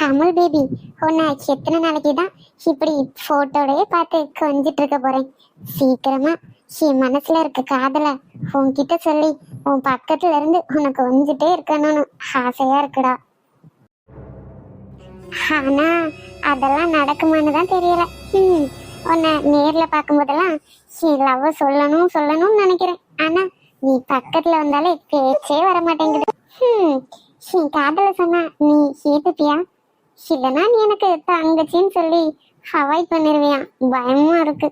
Amul baby, உன்னை எத்தனை நாளைக்கு தான் இப்படி போட்டோடய பார்த்து கொஞ்சிட்டு இருக்க போறேன். சீக்கிரமா என் மனசுல இருக்க காதல உன்கிட்ட சொல்லி உன் பக்கத்துல இருந்து உனக்கு கொஞ்சிட்டே இருக்கணும்னு ஆசையா இருக்குடா. ஆனா அதெல்லாம் நடக்குமான்னு தான் தெரியல. உன்னை நேர்ல பார்க்கும்போதெல்லாம் லவ் சொல்லணும்னு நினைக்கிறேன். ஆனா நீ பக்கத்துல வந்தாலே பேச்சே வர மாட்டேங்குது. என் காதல சொன்னா நீ ஏத்துப்பியா? இல்லைன்னா நீ எனக்கு தங்கச்சின்னு சொல்லி அவாய்ட் பண்ணிருவியா? பயமா இருக்கு.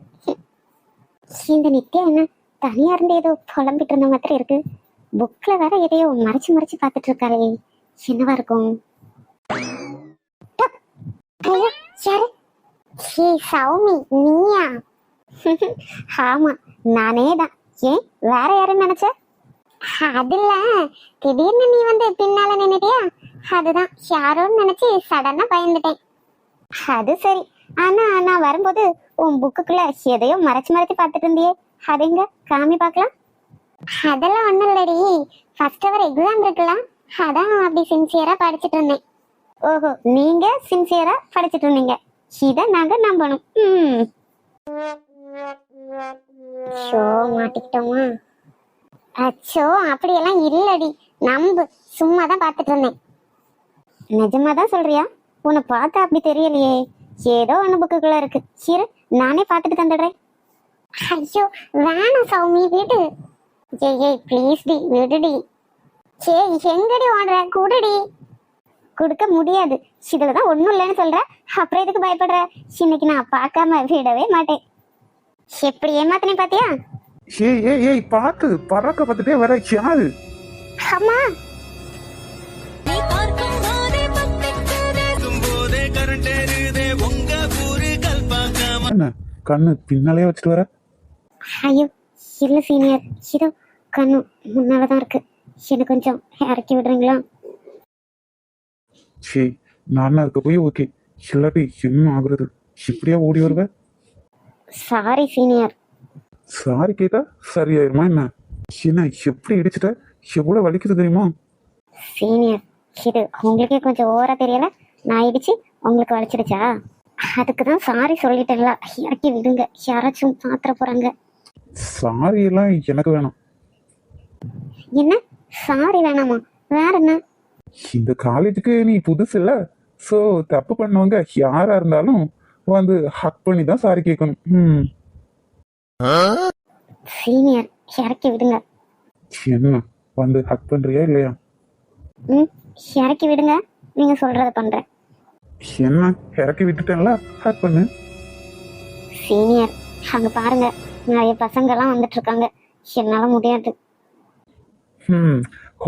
இந்த நித்யா என்ன தனியா இருந்து ஏதோ புலம்பிட்டு இருந்த மாதிரி இருக்கு. புக்ல வேற எதையோ மறைச்சு பார்த்துட்டு இருக்காளே, என்னவா இருக்கும்? சௌமி, நீயா? ஆமா, நானே தான். ஏன் வேற யாருன்னு நினைச்ச? அதுல திடீர்னு நீ வந்து பின்னால நின்னுட்டியா, அதுதான் யாரோன்னு நினைச்சு சடனா பயந்துட்டேன். அது சரி. ஆனா நான் வரும்போது உன் புக்குக்குள்ள எதையோ மறைச்சு பார்த்துட்டு இருந்தியே, அது எங்க காமி பார்க்கலாம். அதெல்லாம் ஒண்ணும் இல்லடி, ஃபர்ஸ்ட் அவர் எக்ஸாம் இருக்கலாம், அதான் அப்படி சின்சியரா படிச்சுட்டு இருந்தேன். ஓஹோ, நீங்க சின்சியரா படிச்சுட்டு இருந்தீங்க, இத நாங்க நம்பணும். ஷோ மாட்டிக்கிட்டோமா? அச்சோ, அப்படியெல்லாம் இல்லடி, நம்பு. சும்மா தான் பார்த்துட்டு இருந்தேன். நிஜமாதான் சொல்றியா? உன்னை பார்த்தா அப்படி தெரியலையே, ஏதோ ஒண்ணு புக்குக்குள்ள இருக்கு. சரி, நானே பார்த்துட்டு தந்துடுறேன். ஐயோ வேணாம் சௌமி, விடு. ஏய் ப்ளீஸ் டி, விடுடி. எங்கடி ஓடுற? குடுடி. கொடுக்க முடியாது. இதுலதான் ஒண்ணும் இல்லைன்னு சொல்ற, அப்புறம் எதுக்கு பயப்படுற? இன்னைக்கு நான் பார்க்காம விடவே மாட்டேன். எப்படி ஏமாத்தினே பாத்தியா? ஏய் பாத்து பறக்க பார்த்துட்டே வர யாரு? அம்மா, என்ன கண்ணு பின்னாலே வச்சுட்டு வர? ஐயோ இல்ல சீனியர், இதோ கண்ணு முன்னாலதான் இருக்கு, எனக்கு கொஞ்சம் இறக்கி விடுறீங்களா? சரி, நானா இருக்க போய் ஓகே, இல்லாட்டி என்ன ஆகுறது? இப்படியா ஓடி வருவ? Sorry senior. சாரி கேட்டா சரியாயிருமா என்ன? என்ன எப்படி இடிச்சிட்ட? எவ்வளவு வலிக்குது தெரியுமா? சீனியர், இது உங்களுக்கே கொஞ்சம் ஓவரா தெரியல? நான் இடிச்சு உங்களுக்கு வலிச்சிடுச்சா? அதுக்குதான் சாரி சொல்லிட்டேன்ல, இறக்கி விடுங்க, யாராச்சும் பாத்திர போறாங்க. சாரி எல்லாம் எனக்கு வேணாம். என்ன சாரி வேணாமா? வேற என்ன? இந்த காலேஜுக்கு நீ புதுசு இல்ல, சோ தப்பு பண்ணவங்க யாரா இருந்தாலும் வந்து ஹக் பண்ணி தான் சாரி கேட்கணும். சீனியர், இறக்கி விடுங்க. என்ன வந்து ஹக் பண்றியா இல்லையா? இறக்கி விடுங்க, நீங்க சொல்றத பண்றேன். என்ன இறக்கி விட்டுட்டேன்ல, ஹக் பண்ணு. சீனியர், அங்க பாருங்க, நிறைய பசங்க எல்லாம் வந்துட்டு இருக்காங்க, என்னால முடியாது.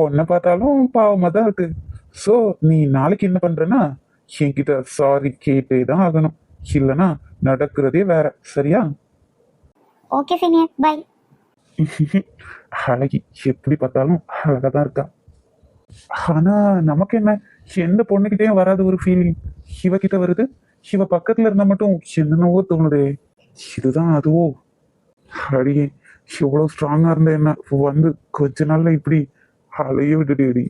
உன்னை பார்த்தாலும் பாவமா தான் இருக்கு. சோ நீ நாளைக்கு என்ன பண்றனா, என்கிட்ட சாரி கேட்டே தான் ஆகணும், இல்லனா நடக்கிறதே வேற. சரியா? Okay senior, bye. அழகி எப்படி பார்த்தாலும் அழகா தான் இருக்கா. ஆனா நமக்கு என்ன, எந்த பொண்ணுகிட்டயும் வராத ஒரு ஃபீலிங் இவகிட்ட வருது. இவ பக்கத்துல இருந்தா மட்டும் என்னென்னவோ தோணுதே. இதுதான் அதுவோ? அடியே எவ்வளவு ஸ்ட்ராங்கா இருந்த என்ன வந்து கொஞ்ச நாள்ல இப்படி அலைய விட்டுடி.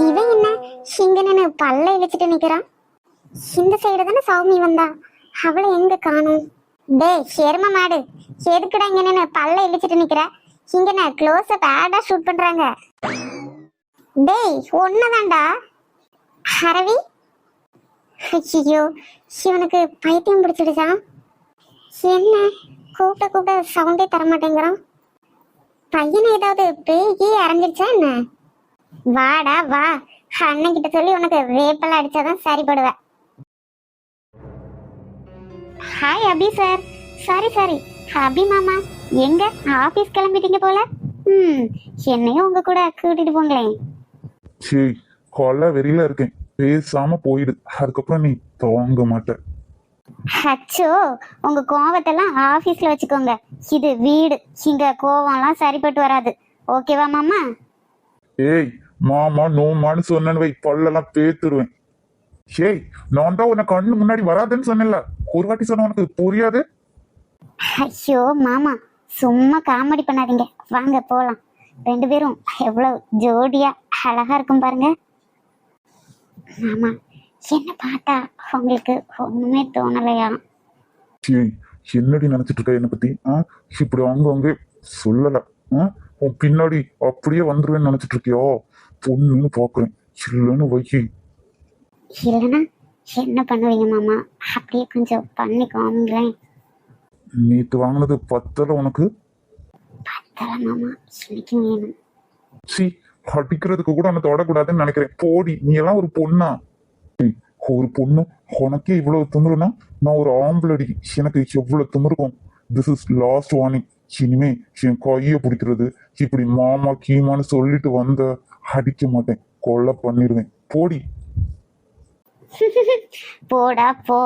இவன் என்ன இங்க நின்னு பல்ல இழுச்சிட்டு நிக்கிறான்? இந்த சைடு தானே சௌமி வந்தா, அவளை எங்க காணும்? டேய் ஷெர்ம மாடு, எதுக்குடா இங்க நின்னு பல்ல இழுச்சிட்டு நிக்கிற? இங்க நான் க்ளோஸ் அப் ஆடா ஷூட் பண்றாங்க. டேய் ஒன்னதான்டா ஹரவி. ஐயோ, இவனுக்கு பைத்தியம் பிடிச்சிடுச்சா என்ன? கூப்பிட்ட சவுண்டே தர மாட்டேங்கிறான். பையனை ஏதாவது பேய்கி அரைஞ்சிருச்சா என்ன? வாடா வா, அண்ணன் கிட்ட சொல்லி உனக்கு வேப்பெல்லாம் அடிச்சாதான் சரிப்படுவ. ஹாய் அபி சார். சாரி அபி மாமா, எங்க ஆபீஸ் கிளம்பிட்டீங்க போல? என்னையும் உங்க கூட கூட்டிட்டு போங்களேன். சரி, கொல்ல வெறியில இருக்கேன், பேசாம போயிடு, அதுக்கப்புறம் நீ தோங்க மாட்ட. அச்சோ, உங்க கோவத்தெல்லாம் ஆபீஸ்ல வச்சுக்கோங்க, இது வீடு, இங்க கோவம்லாம் சரிப்பட்டு வராது. ஓகேவா மாமா? ஏய் மாமா நோமான்னு சொன்னேன்னு வை, பல்லெல்லாம் பேத்துருவேன். ஏய், நான் தான் உன்னை கண்ணு முன்னாடி வராதுன்னு சொன்னேன்ல, ஒரு வாட்டி சொன்ன உனக்கு புரியாது? ஐயோ மாமா, சும்மா காமெடி பண்ணாதீங்க, வாங்க போலாம். ரெண்டு பேரும் எவ்வளவு ஜோடியா அழகா இருக்கும் பாருங்க. மாமா, என்ன பார்த்தா உங்களுக்கு ஒண்ணுமே தோணலையா? ஏய், என்னடி நினைச்சிட்டு இருக்க என்னை பத்தி? இப்படி அங்க சொல்லல. உன் பின்னாடி அப்படியே வந்துருவேன்னு நினைச்சிட்டு இருக்கியோ? பொண்ணுன்னு பாக்குறேன், இல்லைன்னு வைக்கி. இல்லைன்னா என்ன பண்ணுவீங்க மாமா? அப்படியே கொஞ்சம் பண்ணி காமிங்களேன். நேத்து வாங்கினது பத்தல உனக்கு? தலை மாமா, இன்னைக்கு வேணும். சி, அடிக்கிறதுக்கு கூட அவனை தொடக்கூடாதுன்னு நினைக்கிறேன். போடி, நீ எல்லாம் ஒரு பொண்ணா? ஏய், ஒரு பொண்ணு உனக்கே இவ்வளவு திமிருனா நான் ஒரு ஆம்பளடி, எனக்கு எவ்வளவு திமிருக்கும். This is last warning. இனிமே என் கையை பிடிக்கிறது இப்படி மாமா கீமான்னு சொல்லிட்டு வந்த அடிக்க மாட்டேன், கொலை பண்ணிடுவேன். போடி. போடா போ,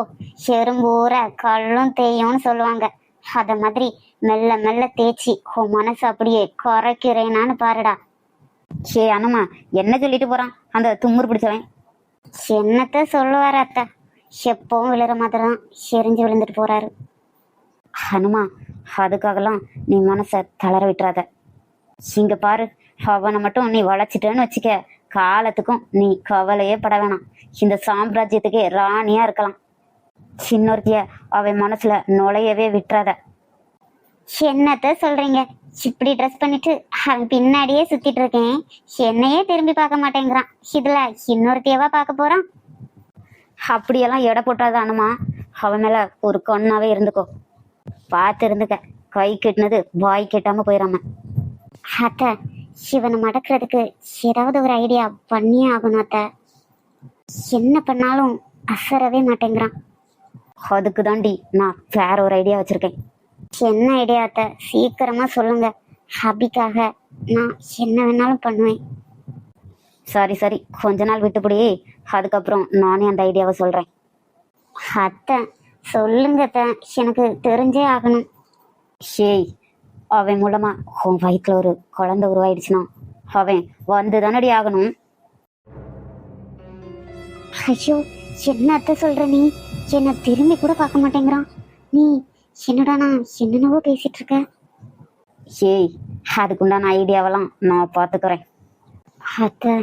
செரும்பூர கல்லும் தேயும்னு சொல்லுவாங்க. அத மாதிரி மெல்ல மெல்ல தேய்ச்சி உன் மனசு அப்படியே குறைக்கிறேனான்னு பாருடா. சே அனுமா, என்ன சொல்லிட்டு போறான் அந்த தும்முறு பிடிச்சவன்? என்னத்த சொல்லுவாரு அத்தா, எப்பவும் விழுற மாதிரி தான் செறிஞ்சு விழுந்துட்டு போறாரு. ஹனுமா, அதுக்காகலாம் நீ மனசை தளர விட்டுறாத. இங்க பாரு, அவனை மட்டும் நீ வளைச்சிட்டேன்னு வச்சுக்க, காலத்துக்கும் நீ கவலையே பட வேணாம். இந்த சாம்ராஜ்யத்துக்கே ராணியா இருக்கலாம். சின்னொருத்திய அவன் மனசுல நுழையவே விட்டுறாத. என்னத்த சொல்றீங்க? இப்படி ட்ரெஸ் பண்ணிட்டு அவன் பின்னாடியே சுத்திட்டு இருக்கேன், என்னையே திரும்பி பார்க்க மாட்டேங்கிறான். இதுல இன்னொருத்தியவா பார்க்க போறான்? அப்படியெல்லாம் எடை போட்டாத அனுமா, அவன் மேல ஒரு கண்ணாவே இருந்துக்கோ. பார்த்து இருந்துக்க, கை கெட்டினது வாய் கெட்டாம போயிடாம. அத்தை, இவனை மடக்கிறதுக்கு ஏதாவது ஒரு ஐடியா பண்ணியே ஆகணும் அத்தை. என்ன பண்ணாலும் அசரவே மாட்டேங்கிறான். அதுக்கு தாண்டி நான் வேற ஒரு ஐடியா வச்சிருக்கேன். என்ன ஐடியா அத்தை? சீக்கிரமா சொல்லுங்க. ஹபிக்காக நான் என்ன வேணாலும் பண்ணுவேன். சரி சரி, கொஞ்ச நாள் விட்டுப்படி, அதுக்கப்புறம் நானே அந்த ஐடியாவை சொல்றேன். அத்தை சொல்லுங்க அத்தை, எனக்கு தெரிஞ்சே ஆகணும். ஷேய், அவன் மூலமா உன் வயிற்றுல ஒரு குழந்தை உருவாயிடுச்சுன்னா அவன் வந்து தானடி ஆகணும். ஐயோ, என்ன அத்தை சொல்ற நீ? என்னை திரும்பி கூட பார்க்க மாட்டேங்கிறான். நீ என்னடா நான் என்னென்னவோ பேசிட்டு இருக்க. ஏய், அதுக்குண்டான ஐடியாவெல்லாம் நான் பார்த்துக்கிறேன். அத்தை,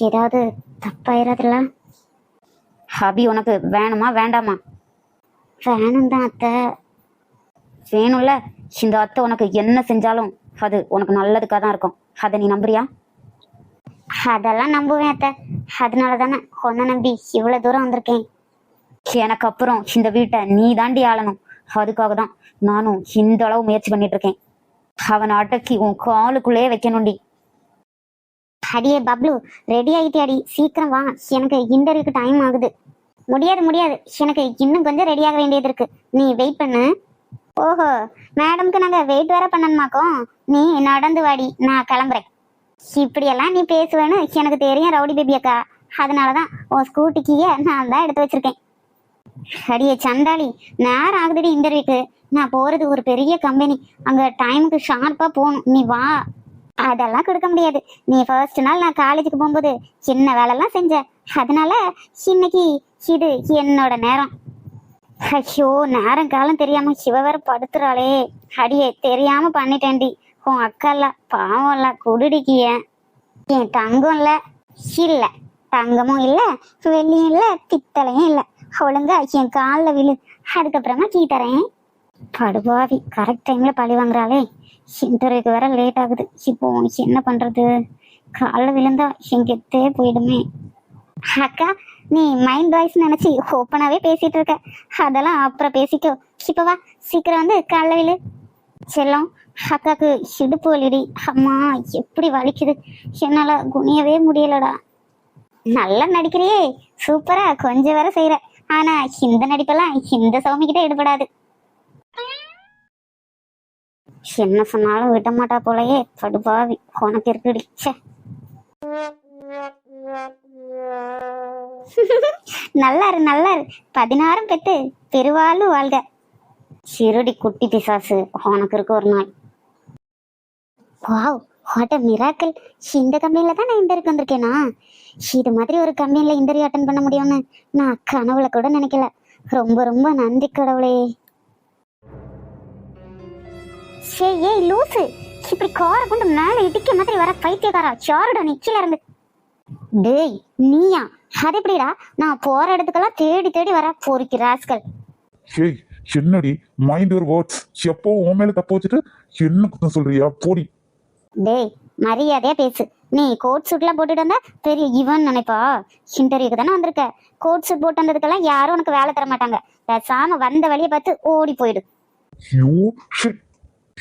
ஏதாவது தப்பாயிராதுல்ல? ஹபி உனக்கு வேணுமா வேண்டாமா? வேணும் தான் அத்தை. வேணும்ல, இந்த அத்தை உனக்கு என்ன செஞ்சாலும் அது உனக்கு நல்லதுக்காக தான் இருக்கும். அதை நீ நம்புறியா? அதெல்லாம் நம்புவேன் அத்தை, அதனால தானே உன்னை நம்பி இவ்வளவு தூரம் வந்திருக்கேன். எனக்கு அப்புறம் இந்த வீட்டை நீ தாண்டி ஆளணும். அதுக்காக தான் நானும் இந்த அளவு முயற்சி பண்ணிட்டு இருக்கேன். அவனை அடக்கி உன் காலுக்குள்ளேயே வைக்கணும்டி. அடியே பப்ளு, ரெடி ஆகிட்டியாடி? சீக்கிரம் வா, எனக்கு இன்டர்வியூக்கு டைம் ஆகுது. முடியாது முடியாது, எனக்கு இன்னும் கொஞ்சம் ரெடி ஆக வேண்டியது இருக்கு, நீ வெயிட் பண்ணு. ஓஹோ, மேடம்க்கு நாங்க வெயிட் வேற பண்ணணுமாக்கோம். நீ நடந்து வாடி, நான் கிளம்புறேன். இப்படியெல்லாம் நீ பேசுவேன்னு எனக்கு தெரியும் ரவுடி பேபி அக்கா, அதனாலதான் உன் ஸ்கூட்டிக்கிய நான் தான் எடுத்து வச்சிருக்கேன். அடியே சண்டாளி, நேரம் ஆகுதுடி இன்டர்வியூக்கு. நான் போறது ஒரு பெரிய கம்பெனி, அங்க டைமுக்கு ஷார்ப்பா போகணும், நீ வா. அதெல்லாம் கொடுக்க முடியாது. நீ ஃபர்ஸ்ட் நாள் நான் காலேஜுக்கு போகும்போது சின்ன வேலைலாம் செஞ்ச, அதனால இன்னைக்கு இது என்னோட நேரம். ஐயோ, நேரம் காலம் தெரியாம சிவ வேற படுத்துறாளே. அடியே தெரியாம பண்ணிட்டேன்டி. உன் அக்கால பாவம் இல்ல, குடுடிக்கிய. என் தங்கம் இல்ல, இல்ல தங்கமும் இல்ல, வெள்ளியும் இல்ல, பித்தளையும் இல்ல. ஒழுங்கா என் காலில் விழு, அதுக்கப்புறமா கீ தரேன். படுபாவி, கரெக்ட் டைம்ல பழி வாங்குறாளே. இன்டர்வியூக்கு வேற லேட் ஆகுது. இப்போ என்ன பண்றது? காலில் விழுந்தா எங்கத்தே போயிடுமே. அக்கா, நீ மைண்ட் வாய்ஸ் நினைச்சு ஓப்பனாவே பேசிட்டு இருக்க, அதெல்லாம் அப்புறம் பேசிக்கோ. இப்ப வா, சீக்கிரம் வந்து காலில் விழு. செல்லம், அக்காக்கு இடுப்பு வலிடி. அம்மா எப்படி வலிக்குது, என்னால குனியவே முடியலடா. நல்லா நடிக்கிறியே, சூப்பரா கொஞ்சம் வேற செய்யற. ஆனா இந்த நடிப்பெல்லாம் இந்த சௌமிக்கிட்ட ஈடுபடாது. என்ன சொன்னாலும் விட மாட்டா போலயே, படுபாவி, உனக்கு இருக்குடி. நல்லாரு நல்லாரு, 16 பெத்து பெருவாழ்வு வாழ்க. சிறுடி குட்டி பிசாசு, உனக்கு இருக்கு ஒரு நாள். Wow, what a miracle. இந்த கம்பெனில தான் நான் இன்டர்வியூக்கு வந்திருக்கேனா? இது மாதிரி ஒரு கம்பெனில இன்டர்வியூ அட்டன் பண்ண முடியும்னு நான் கனவுல கூட நினைக்கல. ரொம்ப ரொம்ப நன்றி கடவுளே. சே ஏய் லூசு, இப்படி காரை கொண்டு மேல இடிக்க மாதிரி வர பைத்தியக்காரா, சாருடா நிக்கல இருந்து. டேய் நீயா? அது எப்படிடா? நான் போற இடத்துக்கெல்லாம் தேடி தேடி வர போறீங்க ராஸ்கல். ஹேய் என்னடி மைண்ட் யுவர் வேர்ட்ஸ். எப்போ உன் மேல தப்பு வச்சுட்டு என்ன குத்தம் சொல்றியா? போடி. டேய் மரியாதையா பேசு. நீ கோட் சூட்லாம் போட்டுட்டு வந்தா பெரிய இவன் நினைப்பா? இன்டர்வியூக்கு தானே வந்திருக்க. கோட் சூட் போட்டு வந்ததுக்கெல்லாம் யாரும் உனக்கு வேலை தர மாட்டாங்க. பேசாம வந்த வழியை பார்த்து ஓடி போயிடு. You shit.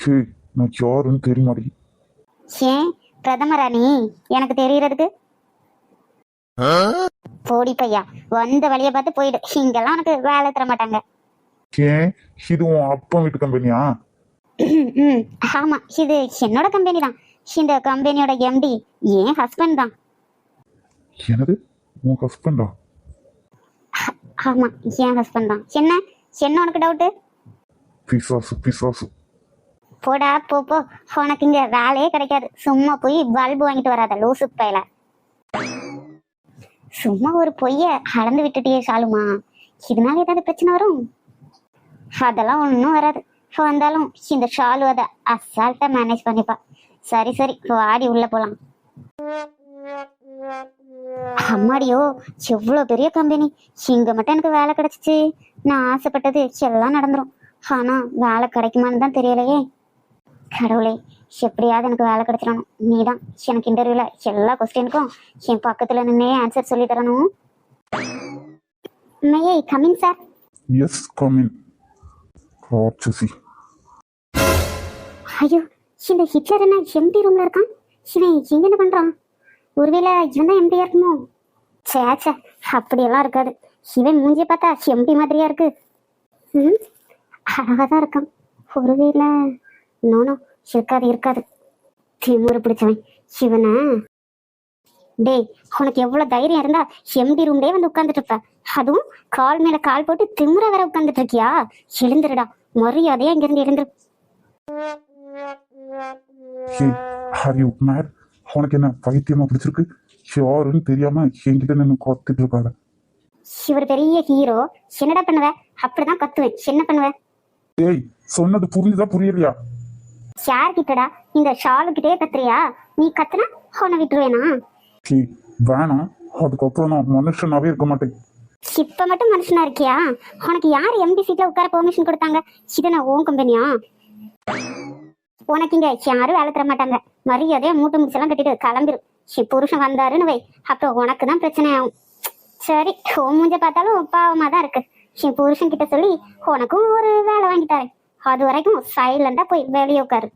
ஹே நான் யாருன்னு தெரியுமாடி? ஏன் பிரதமரா நீ எனக்கு தெரியறதுக்கு? போடி பையா, வந்த வழியை பார்த்து போயிடு. இங்கெல்லாம் உனக்கு வேலை தர மாட்டாங்க. ஏன் இது உன் அப்பா வீட்டு கம்பெனியா? ஆமா, இது என்னோட கம்பெனி தான். இந்த கம்பெனியோட எம்டி என் ஹஸ்பண்ட் தான். எனது உன் ஹஸ்பண்டா? ஆமா என் ஹஸ்பண்ட் தான். என்ன என்ன உனக்கு டவுட்டு? பிசாசு பிசாசு. போடா போ போ, உனக்கு இங்க வேலையே கிடைக்காது. சும்மா போய் பல்பு வாங்கிட்டு வராத லூசு பயல. சும்மா ஒரு பொய்ய அளந்து விட்டுட்டியே ஷாலுமா, இதனால ஏதாவது பிரச்சனை வரும்? அதெல்லாம் ஒன்றும் வராது. வந்தாலும் இந்த ஷாலு அதை அசால்ட்டா மேனேஜ் பண்ணிப்பா. சரி சரி வாடி உள்ள போலாம். அம்மாடியோ எவ்வளோ பெரிய கம்பெனி, இங்க மட்டும் எனக்கு வேலை கிடைச்சிச்சு. நான் ஆசைப்பட்டது எல்லாம் நடந்துரும். ஆனா வேலை கிடைக்குமான்னு தான் தெரியலையே. கடவுளே, எப்படியாவது எனக்கு வேலை கிடைச்சிடணும். நீதான் எனக்கு இன்டர்வியூல எல்லா கொஸ்டினுக்கும் என் பக்கத்துல நின்னே ஆன்சர் சொல்லி தரணும். May coming sir? Yes come in. ராட்சசி. ஐயோ, இந்த ஹிட்லர் என்ன எம்டி ரூம்ல இருக்கான்? இவன் இங்க என்ன பண்றான்? ஒருவேளை இவன் தான் எம்டியா இருக்குமோ? சேச்சா, அப்படியெல்லாம் இருக்காது. இவன் மூஞ்சிய பார்த்தா எம்டி மாதிரியா இருக்கு. அழகாதான் இருக்கான். ஒருவேளை நோனோ இருக்காது இருக்காது. திமுரு பிடிச்சவன் சிவனை. டேய் உனக்கு எவ்வளவு தைரியம் இருந்தா எம்டி ரூம்லயே வந்து உட்கார்ந்துட்டு இருப்ப? அதுவும் கால் மேல கால் போட்டு திமுற வேற உட்கார்ந்துட்டு இருக்கியா? எழுந்துருடா, மரியாதையா இங்க இருந்து எழுந்துரு. Are you mad? உனக்கு என்ன பைத்தியமா பிடிச்சிருக்கு? யாருன்னு தெரியாம என்கிட்ட நின்று கத்துட்டு இருக்காங்க. இவர் பெரிய ஹீரோ, என்னடா பண்ணுவ? அப்படிதான் கத்துவேன். என்ன பண்ணுவ? ஏய் சொன்னது புரியுதா புரியலையா? யார் கிட்டடா? இந்த ஷாலு கிட்டே கத்துறியா? நீ கத்துனா உன்னை விட்டுருவேனா? வேணாம், அதுக்கப்புறம் நான் மனுஷனாவே இருக்க மாட்டேன். இப்ப மட்டும் மனுஷனா இருக்கியா? உனக்கு யார் எம்டி சீட்ல உட்கார பெர்மிஷன் கொடுத்தாங்க? இது நான் ஓன் கம்பெனியா? உனக்கு இங்க யாரும் வேலை தர மாட்டாங்க. மரியாதையா மூட்டை முடிச்செல்லாம் கட்டிட்டு கிளம்பிரு. புருஷன் வந்தாருன்னு வை, அப்புறம் உனக்கு தான் பிரச்சனை ஆகும். சரி, உன் மூஞ்ச பார்த்தாலும் பாவமா தான் இருக்கு. புருஷன் கிட்ட சொல்லி உனக்கும் ஒரு வேலை வாங்கி தரேன். அது வரைக்கும் சைலண்டா போய் வெளியே உட்காரு.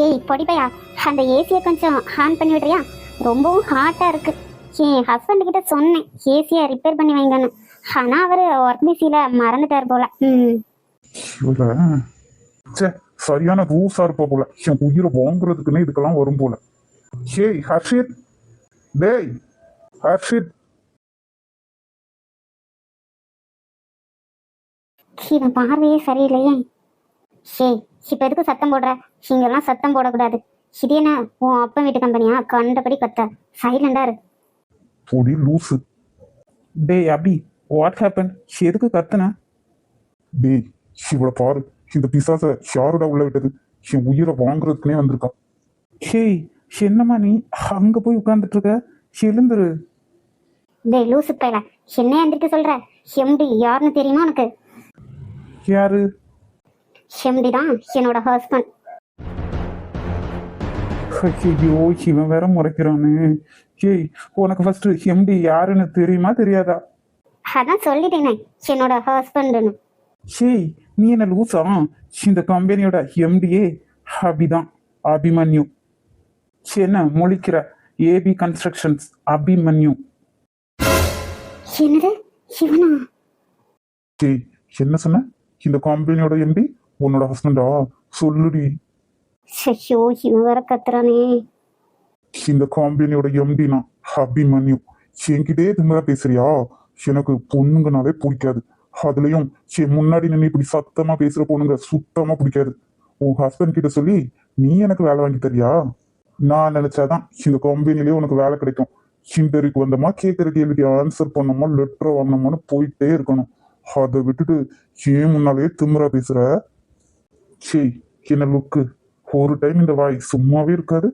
ஏய் பொடிப்பையா, அந்த ஏசியை கொஞ்சம் ஆன் பண்ணி விடுறியா? ரொம்பவும் ஹாட்டா இருக்கு. என் ஹஸ்பண்ட் கிட்ட சொன்னேன் ஏசியை ரிப்பேர் பண்ணி வைங்கன்னு. ஆனா அவரு ஒர்க் பிஸியில மறந்துட்டாரு போல. சரியான ரூஸா இருப்ப போல. என் உயிரை வாங்குறதுக்குன்னு இதுக்கெல்லாம் வரும் போல. ஏய் ஹர்ஷித், டேய் ஹர்ஷித். இவன் பார்வையே சரியில்லையே. ஏய் இப்ப எதுக்கு சத்தம் போடுற? இங்கெல்லாம் சத்தம் போடக்கூடாது. இது என்ன உன் அப்பா வீட்டு கம்பெனியா? கண்டபடி கத்த. சைலண்டா இரு. போடி லூசு. டேய் அபி, வாட் ஹேப்பன்? எதுக்கு கத்துன? டேய் இவளை பாரு, இந்த பிசாச யாரோட உள்ள விட்டது? என் உயிரை வாங்குறதுக்குனே வந்திருக்கான். ஹேய் என்னம்மா நீ அங்க போய் உட்கார்ந்துட்டு இருக்க? எழுந்துரு. டேய் லூசு பையல, என்ன எந்திரிக்க சொல்ற? எம்டி யாருன்னு தெரியுமா உனக்கு? யாரு? எம்டி தான் என்னோட ஹஸ்பண்ட். ஐயோ இவன் வேற முறைக்கிறானே. ஏய் உனக்கு ஃபர்ஸ்ட் எம்டி யாருன்னு தெரியுமா தெரியாதா? அதான் சொல்லிட்டேனே என்னோட ஹஸ்பண்ட்னு. ஏய் நீ என்ன லூசா? இந்த கம்பெனியோட எம்டியே அபிதான், அபிமன்யு. என்ன மொழிக்கிற? AB constructions Abhimanyu. என்னது இவனா? ஏய் என்ன சொன்ன? இந்த கம்பெனியோட எம்டி உன்னோட ஹஸ்பண்டா? சொல்லுடி. ஐயோ இவன் வேற கத்துறானே. இந்த கம்பெனியோட எம்டி நான் அபிமன்யு. என்கிட்டே திமிரா பேசுறியா? எனக்கு பொண்ணுங்கனாலே பிடிக்காது. அதுலயும் முன்னாடி நின்று இப்படி சத்தமா பேசுற பொண்ணுங்க சுத்தமா பிடிக்காது. உன் ஹஸ்பண்ட் கிட்ட சொல்லி நீ எனக்கு வேலை வாங்கி தரியா? நான் நினைச்சாதான் இந்த கம்பெனிலேயே உனக்கு வேலை கிடைக்கும். இன்டர்வியூக்கு வந்தோமா, கேட்குற கேள்விக்கு ஆன்சர் பண்ணோமா, லெட்டர் வாங்கினோமான்னு போயிட்டே இருக்கணும். அதை விட்டுட்டு ஏன் முன்னாலேயே திமிரா பேசுற? சரி, என்ன லுக்கு? ஒரு டைம் இந்த வாய் சும்மாவே இருக்காது,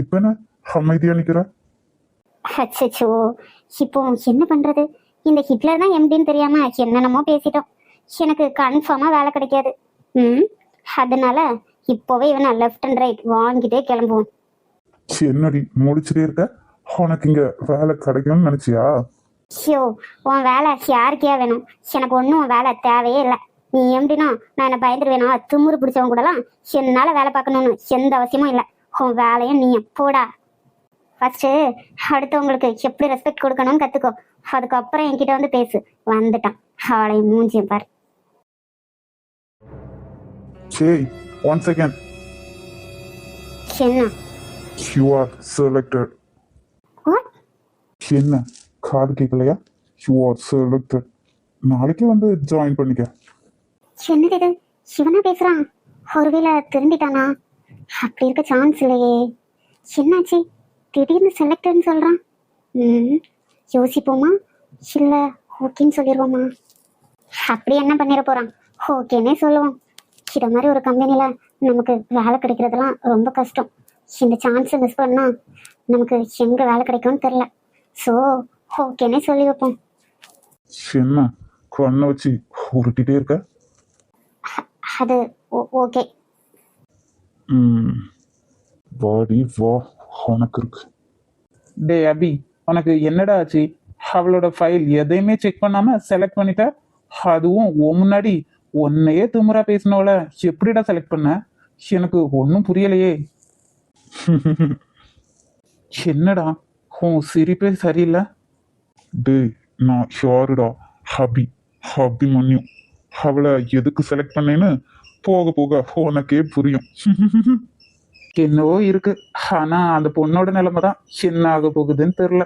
இப்ப என்ன அமைதியா நிக்கிற? அச்சோ, இப்போ என்ன பண்றது? இந்த ஹிட்லர் தான் எம்டின்னு தெரியாம என்னென்னமோ பேசிட்டோம். எனக்கு கன்ஃபார்மா வேலை கிடைக்காது. அதனால இப்போவே இவனை லெஃப்ட் அண்ட் ரைட் வாங்கிட்டே கிளம்புவோம். என்னடி முடிச்சுட்டே இருக்க? உனக்கு இங்க வேலை கிடைக்கும்னு நினைச்சியா? ஷியோ, உன் வேலை யாருக்கையா வேணும்? எனக்கு ஒன்றும் உன் வேலை தேவையே இல்லை. நீ எப்படின்னா நான் என்ன பயந்துருவேனா? திமுரு பிடிச்சவங்க கூடலாம் என்னால வேலை பார்க்கணும்னு எந்த அவசியமும் இல்லை. உன் வேலையும் நீயும் போடா. ஃபர்ஸ்ட் அடுத்தவங்களுக்கு எப்படி ரெஸ்பெக்ட் கொடுக்கணும்னு கத்துக்கோ. அதுக்கப்புறம் என்கிட்ட வந்து பேசு. வந்துட்டான் அவளை மூஞ்சியும் பாரு. சரி, 1 second. என்ன? You are selected. What? என்ன காது கேட்கலையா? You are selected. நாளைக்கு வந்து ஜாயின் பண்ணிக்க. என்னது இது? சிவனா பேசுறான். ஒருவேளை திரும்பிட்டானா? அப்படி இருக்க சான்ஸ் இல்லையே. என்னாச்சு திடீர்னு செலக்டட்னு சொல்றான்? யோசிப்போமா இல்ல ஓகேன்னு சொல்லிடுவோமா? அப்படி என்ன பண்ணிட போறான்? ஓகேன்னே சொல்லுவோம். இத மாதிரி ஒரு கம்பெனில நமக்கு வேலை கிடைக்கிறதுலாம் ரொம்ப கஷ்டம். இந்த சான்ஸை மிஸ் பண்ணா நமக்கு எங்க வேலை கிடைக்கும்னு தெரியல. ஸோ ஓகேன்னே சொல்லி வைப்போம். என்ன கண்ணை வச்சு உருட்டிட்டே இருக்க? அது ஓகே. பாடி வா, உனக்கு இருக்கு. டே அபி, உனக்கு என்னடா ஆச்சு? அவளோட ஃபைல் எதையுமே செக் பண்ணாம செலக்ட் பண்ணிட்ட. அதுவும் முன்னாடி உன்னையே திமிரா பேசினவள எப்படிடா செலக்ட் பண்ண? எனக்கு ஒன்றும் புரியலையே. என்னடா உன் சிரிப்பே சரியில்லை. டேய், நான் ஷாருடா, ஹபி ஹபி மன்யூ. அவளை எதுக்கு செலக்ட் பண்ணேன்னு போக போக உனக்கே புரியும். என்னவோ இருக்கு, ஆனா அந்த பொண்ணோட நிலைமை தான் என்ன ஆக போகுதுன்னு தெரியல.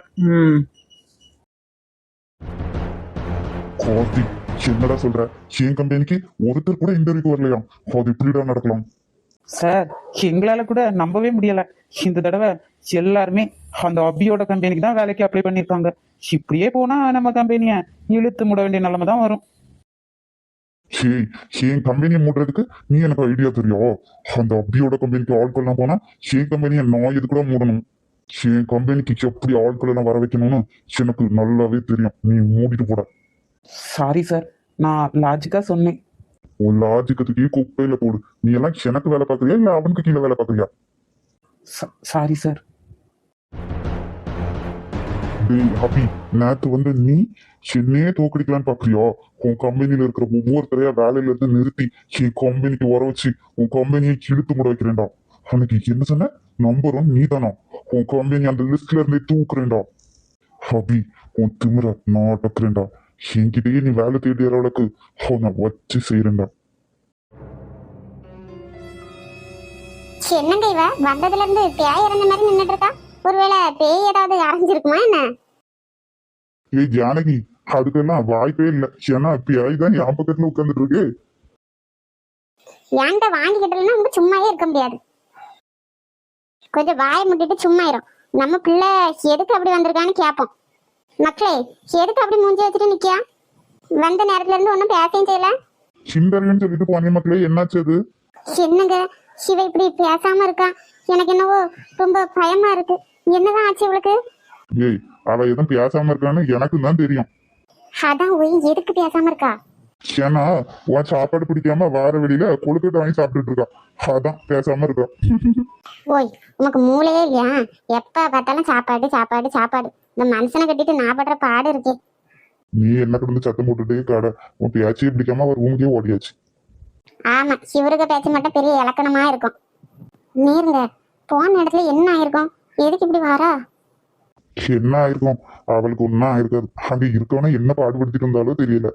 கார்த்தி, என்னடா சொல்ற? என் கம்பெனிக்கு ஒருத்தர் கூட இன்டர்வியூக்கு வரலையா? அது எப்படிடா நடக்கலாம்? சார், எங்களால கூட நம்பவே முடியல. இந்த தடவை எல்லாருமே அந்த அபியோட கம்பெனிக்கு தான் வேலைக்கு அப்ளை பண்ணியிருக்காங்க. இப்படியே போனா நம்ம கம்பெனிய இழுத்து மூட வேண்டிய நிலைமை தான் வரும். ஏய், என் கம்பெனியை மூடுறதுக்கு நீ எனக்கு ஐடியா தெரியும்? அந்த அபியோட கம்பெனிக்கு ஆட்கள் எல்லாம் போனா என் கம்பெனியை நான் எது கூட மூடணும்? என் கம்பெனிக்கு எப்படி ஆட்கள் எல்லாம் வர வைக்கணும்னு எனக்கு நல்லாவே தெரியும். நீ மூடிட்டு போட. சாரி சார், நான் லாஜிக்கா சொன்னேன். உன் லாஜிக்கத்துக்கே குப்பையில போடு. நீ எல்லாம் எனக்கு வேலை பார்க்கறியா இல்ல அவனுக்கு கீழே வேலை பார்க்கறியா? Sorry sir. டேய் ஹபி, நேத்து வந்து நீ என்னையே தோக்கடிக்கலான்னு பாக்குறியா? உன் கம்பெனில இருக்கிற ஒவ்வொருத்தரையா வேலையில இருந்து நிறுத்தி என் கம்பெனிக்கு வர வச்சு உன் கம்பெனியை இழுத்து மூட வைக்கிறேன்டா. அன்னைக்கு என்ன சொன்ன? நம்பர் 1 நீ தானா? உன் கம்பெனி அந்த லிஸ்ட்ல இருந்தே தூக்குறேன்டா. ஹபி, உன் திமிர நான் அடக்குறேன்டா. என்கிட்டயே நீ வேலை தேடி அளவுக்கு அவனை வச்சு செய்யறேன்டா. என்னங்க இவ வந்ததுல இருந்து பேய் இறந்த மாதிரி நின்னுட்டு இருக்கா? ஒருவேளை பேய் ஏதாவது அரைஞ்சிருக்குமா என்ன? ஏய் ஜானகி, அதுக்கெல்லாம் வாய்ப்பே இல்லை. ஏன்னா பியாய் தான் என் பக்கத்துல உட்கார்ந்துட்டு இருக்கு. ஏன்ட்ட வாங்கிக்கிட்டதுன்னா நம்ம சும்மாவே இருக்க முடியாது. கொஞ்சம் வாயை முட்டிட்டு சும்மா இரும். நம்ம பிள்ளை எதுக்கு அப்படி வந்திருக்கான்னு கேட்போம். மக்களே, எதுக்கு அப்படி மூஞ்சி வச்சுட்டு நிக்கியா? வந்த நேரத்துல இருந்து ஒன்னும் பேசவும் செய்யல. இன்டர்வியூன்னு சொல்லிட்டு போனே மக்களே, என்னாச்சு அது? என்னங்க சிவ இப்படி பேசாம இருக்கா? எனக்கு என்னவோ ரொம்ப பயமா இருக்கு. என்னதான் ஆச்சு இவளுக்கு? ஏய், அவ எதுவும் பேசாம இருக்கான்னு எனக்கு தான் தெரியும். அதான் ஒய் எதுக்கு பேசாம இருக்கா? ஏன்னா உன் சாப்பாடு பிடிக்காம வார வெளியில கொழுக்கட்டை வாங்கி சாப்பிட்டுட்டு இருக்கா. அதான் பேசாம இருக்கா. ஓய், உனக்கு மூளையே இல்லையா? எப்ப பார்த்தாலும் சாப்பாடு சாப்பாடு சாப்பாடு. இந்த மனுஷனை கட்டிட்டு நான் படுற பாடு இருக்கே. நீ என்ன கிடந்து சத்தம் போட்டுட்டே கடை. உன் பேச்சையே பிடிக்காம அவர் ரூமுக்கே ஓடியாச்சு. ஆமா, சிவருக்கு பேச்சு மட்டும் பெரிய இலக்கணமா இருக்கும். நீருங்க போன இடத்துல என்ன ஆயிருக்கும்? எதுக்கு இப்படி வாரா? என்ன ஆயிருக்கும்? அவளுக்கு ஒன்னும் ஆயிருக்காது. அங்க இருக்கவன என்ன பாடுபடுத்திட்டு இருந்தாலும் தெரியல.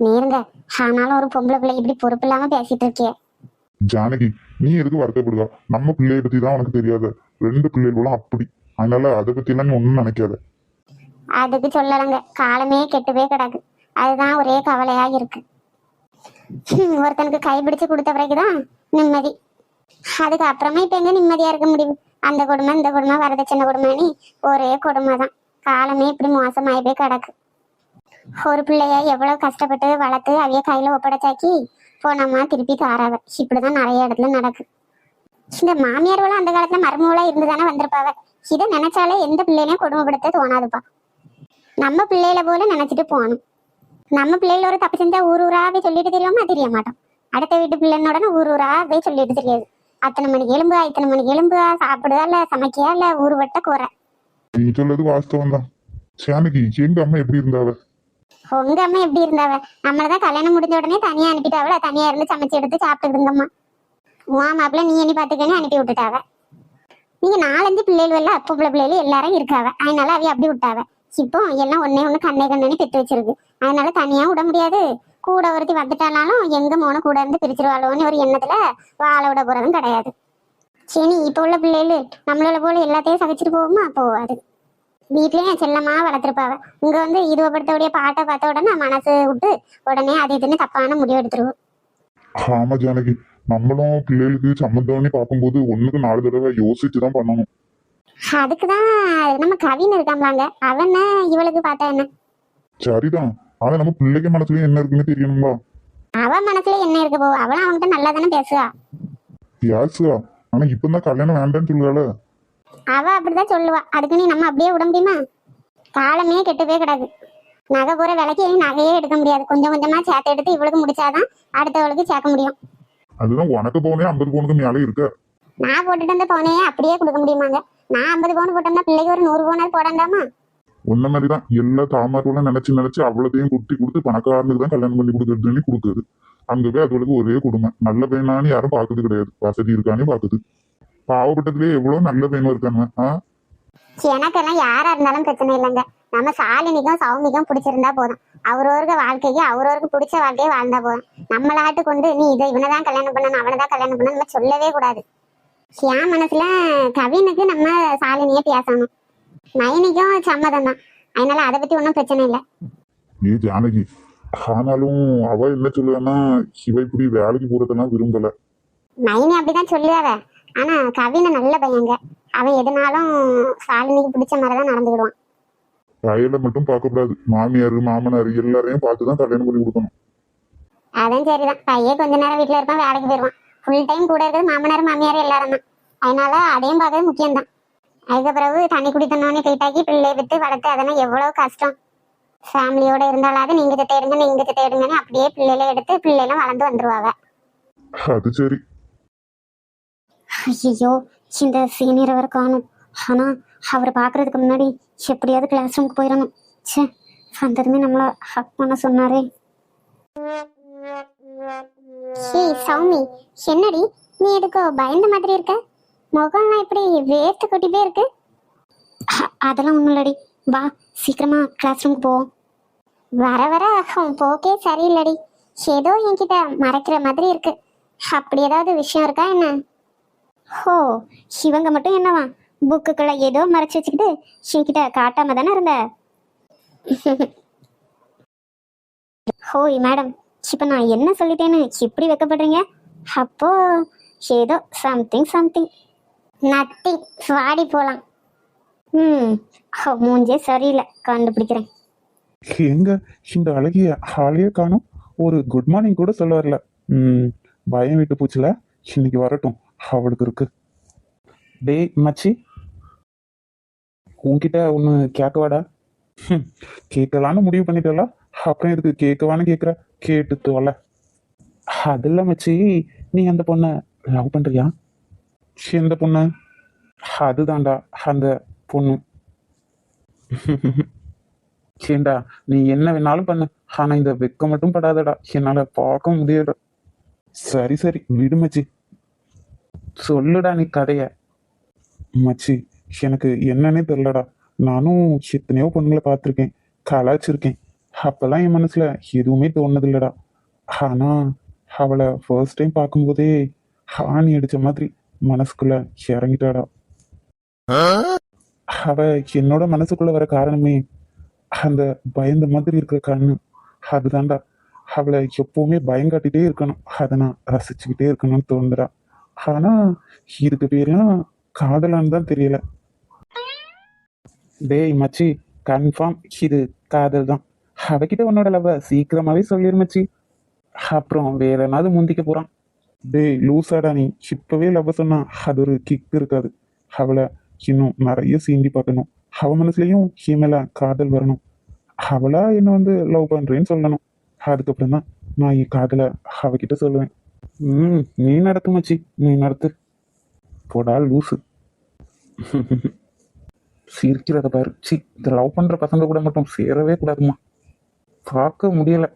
நீருங்க, ஆனாலும் ஒரு பொம்பளை பிள்ளை இப்படி பொறுப்பு இல்லாம பேசிட்டு இருக்கே. ஜானகி, நீ எதுக்கு வருத்தப்படுதா? நம்ம பிள்ளைய பத்தி தான் உனக்கு தெரியாது. 2 பிள்ளைகளும் அப்படி. அதனால அதை பத்தி எல்லாம் நீ ஒன்னும் நினைக்காத. அதுக்கு சொல்லலங்க, காலமே கெட்டுவே கிடக்கு. அதுதான் ஒரே கவலையா இருக்கு. ஒருத்தனுக்கு கைப்பிடிச்சு கொடுத்த பிறகுதான் நிம்மதி. அதுக்கு அப்புறமா இப்ப எங்க நிம்மதியா இருக்க முடியும்? அந்த கொடுமை இந்த கொடுமை வரதட்சணை கொடுமைன்னு ஒரே கொடுமை தான். காலமே இப்படி மோசமாயி போய் கிடக்கு. ஒரு பிள்ளைய எவ்வளவு கஷ்டப்பட்டு வளர்த்து அவைய கையில ஒப்படைச்சாக்கி போனோமா திருப்பி தாராவ. இப்படிதான் நிறைய இடத்துல நடக்கு. இந்த மாமியார்களும் அந்த காலத்துல மருமகளா இருந்துதானே வந்திருப்பாவ. இதை நினைச்சாலே எந்த பிள்ளைகளையும் கொடுமைப்படுத்த தோணாதுப்பா. நம்ம பிள்ளைகளை போல நினைச்சிட்டு போகணும். நம்ம பிள்ளைகள ஒரு தப்பு செஞ்சா ஊர் ஊராவே சொல்லிட்டு தெரியுமா? தெரிய மாட்டோம். அடுத்த வீட்டு பிள்ளைனோட ஊர் ஊராவே சொல்லிட்டு தெரியாது. அத்தனை மணிக்கு எலும்புா, இத்தனை மணிக்கு எலும்புா, சாப்பிடுதா இல்ல சமைக்கியா இல்ல ஊரு வட்ட கூற. நீ சொல்றது வாஸ்தவம் தான். ஜானகி, எங்க அம்மா எப்படி இருந்தாவ? உங்க அம்மா எப்படி இருந்தாவ? நம்மளதான் கல்யாணம் முடிஞ்ச உடனே தனியா அனுப்பிட்டாவல. தனியா இருந்து சமைச்சு எடுத்து சாப்பிட்டு இருந்தம்மா. உன் மாப்பிள்ள நீ என்ன பாத்துக்கன்னு அனுப்பி விட்டுட்டாவ. நீங்க 4-5 பிள்ளைகள் எல்லாம் அப்ப பிள்ளைகள் எல்லாரும் இருக்காவ. அதனால அவைய அப்படி விட்டாவ. இப்போ எல்லாம் ஒன்னே ஒண்ணு கண்ணே கண்ணு பெற்று வச்சிருக்கு. அதனால தனியா விட முடியாது. கூட ஒருத்தி வந்துட்டாலும் எங்க மோன கூட இருந்து பிரிச்சிருவாளோன்னு ஒரு எண்ணத்துல வாழ விட போறதும் கிடையாது. சரி, இப்ப உள்ள பிள்ளைகள் நம்மளோட போல எல்லாத்தையும் சகிச்சிட்டு போகுமா? போவாது. வீட்லயும் செல்லமா வளர்த்துருப்பாவ. இங்க வந்து இதுவப்படுத்தவுடைய பாட்டை பார்த்த உடனே மனசு விட்டு உடனே அது இதுன்னு தப்பான முடிவு எடுத்துருவோம். ஆமா ஜானகி, நம்மளும் பிள்ளைகளுக்கு சம்மந்தம்னு பார்க்கும்போது 1க்கு 4 தடவை யோசிச்சுதான் பண்ணணும். அதுக்குதான் நம்ம கவின் இருக்காம்லாங்க. அவன இவளுக்கு பார்த்தா என்ன? சரிதான். ஆனா நம்ம பிள்ளைக்கு மனசுலயும் என்ன இருக்குன்னு தெரியணுங்களா? அவன் மனசுல என்ன இருக்க போ? அவளும் அவன்கிட்ட நல்லா தானே பேசுவா. யாசுவா, ஆனா இப்பதான் கல்யாணம் வேண்டான்னு சொல்லுவாள். அவ அப்படிதான் சொல்லுவா. அதுக்கு நீ நம்ம அப்படியே விட முடியுமா? காலமே கெட்டு போய் கிடக்கு. நகை போற விலைக்கு இனி நகையே எடுக்க முடியாது. கொஞ்சம் கொஞ்சமா சேர்த்து எடுத்து இவளுக்கு முடிச்சாதான் அடுத்தவளுக்கு சேர்க்க முடியும். அதுதான் உனக்கு பவுனே 50 பவுனுக்கு மேலே இருக்க. நான் போட்டுட்டு வந்த பவுனையே அப்படியே கொடுக்க முடியுமாங்க? நான் 50 பவுன் போட்டோம்னா பிள்ளைக்கு ஒரு 100 பவுனாவது போடாண்டாமா? உன்ன மாதிரிதான் எல்லா தாமார்களும் நினைச்சு அவ்வளோத்தையும் குட்டி கொடுத்து பணக்காரனுக்கு தான் கல்யாணம் பண்ணி கொடுக்குறதுன்னு கொடுக்குது. அங்கவே அதுகளுக்கு ஒரே கொடுமை. நல்ல பையனானு யாரும் பார்க்கறது கிடையாது. வசதி இருக்கானே பாக்குது. பாவப்பட்டதுலயே எவ்வளவு நல்ல பையனும் இருக்காங்க. எனக்கெல்லாம் யாரா இருந்தாலும் பிரச்சனை இல்லைங்க. நம்ம சாலினிக்கும் சௌமிக்கும் பிடிச்சிருந்தா போதும். அவரவருக்கு வாழ்க்கைக்கு அவரவருக்கு பிடிச்ச வாழ்க்கையை வாழ்ந்தா போதும். நம்மளாட்டு கொண்டு நீ இதை இவனதான் கல்யாணம் பண்ணணும் அவனதான் கல்யாணம் பண்ணணும் நம்ம சொல்லவே கூடாது. என் மனசுல கவினுக்கு நம்ம சாலினியே பேசணும். நயனிக்கும் சம்மதம் தான். அதனால அதை பத்தி ஒன்றும் பிரச்சனை இல்லை. நீ ஜானகி, ஆனாலும் அவ என்ன சொல்லுவான்னா இவ இப்படி வேலைக்கு போறதெல்லாம் விரும்பல. நயனி அப்படிதான் சொல்லுவாவ. ஆனா கவினை நல்ல பையங்க. அவன் எதுனாலும் சாலினிக்கு பிடிச்ச மாதிரிதான் நடந்துக்கிடுவான். வயலை மட்டும் பார்க்கக்கூடாது. மாமியார் மாமனார் எல்லாரையும் பார்த்துதான் கல்யாணம் பண்ணி கொடுக்கணும். அதான் சரிதான். பையன் கொஞ்ச நேரம் வீட்டுல இருப்பான், வேலைக்கு போயிடுவான். ஃபுல் டைம் கூட இருக்கிறது மாமனார் மாமியார் எல்லாரும் தான். அதனால அதையும் பார்க்கறது முக்கியம்தான். அதுக்கு பிறகு தண்ணி குடித்தனோன்னு கைட்டாக்கி பிள்ளை விட்டு வளர்த்து அதெல்லாம் எவ்வளவு கஷ்டம். ஃபேமிலியோட இருந்தாலாவது நீங்க தேடுங்க நீங்க தேடுங்கன்னு அப்படியே பிள்ளைல எடுத்து பிள்ளைலாம் வளர்ந்து வந்துருவாங்க. அது சரி. ஐயோ, இந்த சீனியர் அவர் காணும். ஆனா அவர் பாக்குறதுக்கு முன்னாடி எப்படியாவது கிளாஸ் ரூமுக்கு போயிடணும். சே, வந்ததுமே நம்மள ஹக் பண்ண சொன்னாரே. சௌமி, என்னடி நீ எதுக்கோ பயந்த மாதிரி இருக்க? முகம்லாம் இப்படி வேர்த்து கொட்டிட்டே இருக்கு. அதெல்லாம் ஒண்ணும் இல்லடி. வா சீக்கிரமா கிளாஸ் ரூமுக்கு போவோம். வர வர போக்கே சரியில்லடி. ஏதோ என்கிட்ட மறைக்கிற மாதிரி இருக்கு. அப்படி ஏதாவது விஷயம் இருக்கா என்ன? ஹோ, இவங்க மட்டும் என்னவா புக்குக்குள்ள ஏதோ மறைச்சு வச்சுக்கிட்டு என்கிட்ட காட்டாம தானே இருந்த. ஹோய் மேடம், இப்ப நான் என்ன சொல்லிட்டேன்னு இப்படி வைக்கப்படுறீங்க? அப்போ ஏதோ சம்திங் நத்திங். வாடி போலாம். மூஞ்சே சரியில்லை, கண்டுபிடிக்கிறேன். எங்க இந்த அழகிய ஆளையே காணும். ஒரு குட் மார்னிங் கூட சொல்ல வரல. பயம் விட்டு போச்சுல. இன்னைக்கு வரட்டும், அவளுக்கு இருக்கு. டேய் மச்சி, உன்கிட்ட ஒன்று கேட்கவாடா? கேட்கலான்னு முடிவு பண்ணிட்டல. அப்புறம் எதுக்கு கேட்கவான்னு கேட்குற? கேட்டு தோல. அதில்ல மச்சி, நீ அந்த பொண்ணை லவ் பண்றியா? எந்த பொண்ணு? அதுதான்டா அந்த பொண்ணு. ஏண்டா, நீ என்ன வேணாலும் பண்ணு. ஆனா இந்த வெக்கம் மட்டும் படாதடா. என்னால பார்க்க முடியல. சரி சரி விடு மச்சி. சொல்லுடா நீ கதைய. மச்சி, எனக்கு என்னன்னே தெரியலடா. நானும் எத்தனையோ பொண்ணுங்களை பார்த்துருக்கேன், கலாச்சிருக்கேன். அப்பெல்லாம் என் மனசுல எதுவுமே தோணுதில்லடா. ஆனா அவளை ஃபர்ஸ்ட் டைம் பார்க்கும்போதே ஹானி அடிச்ச மாதிரி மனசுக்குள்ள இறங்கிட்டாடா. அவ என்னோட மனசுக்குள்ள வர காரணமே அந்த பயந்த மாதிரி இருக்கிற கண்ணு. அதுதான்டா. அவளை எப்பவுமே பயங்காட்டிட்டே இருக்கணும். அதை நான் ரசிச்சுக்கிட்டே இருக்கணும்னு தோணுதுடா. ஆனா இதுக்கு பேர்லாம் காதலான்னு தான் தெரியல. டேய் மச்சி, கன்ஃபார்ம் இது காதல் தான். அவகிட்ட உன்னோட லவ் சீக்கிரமாவே சொல்லிரு மச்சி. அப்புறம் வேற ஏதாவது முந்திக்க போறான். டேய் லூசாடா நீ, இப்பவே லவ் சொன்னா அது ஒரு கிக் இருக்காது. அவளை இன்னும் நிறைய சீண்டி பார்க்கணும். அவ மனசுலயும் மேல காதல் வரணும். அவளா என்ன வந்து லவ் பண்றேன்னு சொல்லணும். அதுக்கப்புறம் தான் நான் என் காதலை அவகிட்ட சொல்லுவேன். நீ நடத்து மச்சி, நீ நடத்து. போடா லூசு. சிரிக்கிறத பாரு. சி, இந்த லவ் பண்ற பசங்க கூட மட்டும் சேரவே கூடாதுமா. பார்க்க முடியல.